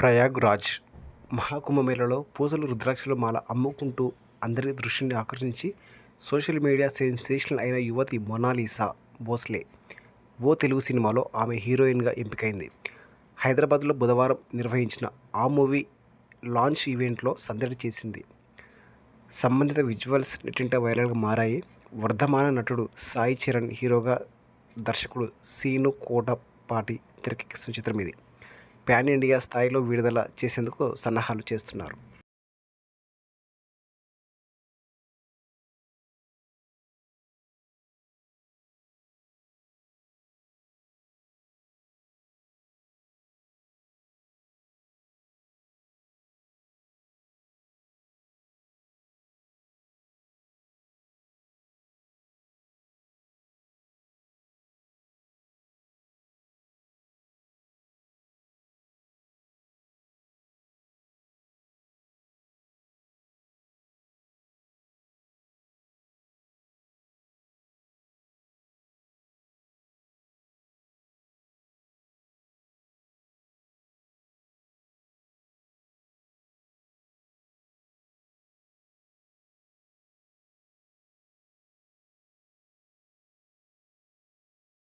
ప్రయాగ్రాజ్ మహాకుంభమేళలో పూజలు రుద్రాక్షల మాల అమ్ముకుంటూ అందరి దృష్టిని ఆకర్షించి సోషల్ మీడియా సెన్సేషనల్ అయిన యువతి మొనాలిసా భోస్లే ఓ తెలుగు సినిమాలో ఆమె హీరోయిన్గా ఎంపికైంది. హైదరాబాద్లో బుధవారం నిర్వహించిన ఆ మూవీ లాంచ్ ఈవెంట్లో సందడి చేసింది. సంబంధిత విజువల్స్ నెట్టింట వైరల్గా మారాయి. వర్ధమాన నటుడు సాయి చరణ్ హీరోగా, దర్శకుడు సీను కోటపాటి తెరకెక్కిస్తున్న చిత్రం ఇది. పాన్ ఇండియా స్థాయిలో విడుదల చేసేందుకు సన్నాహాలు చేస్తున్నారు.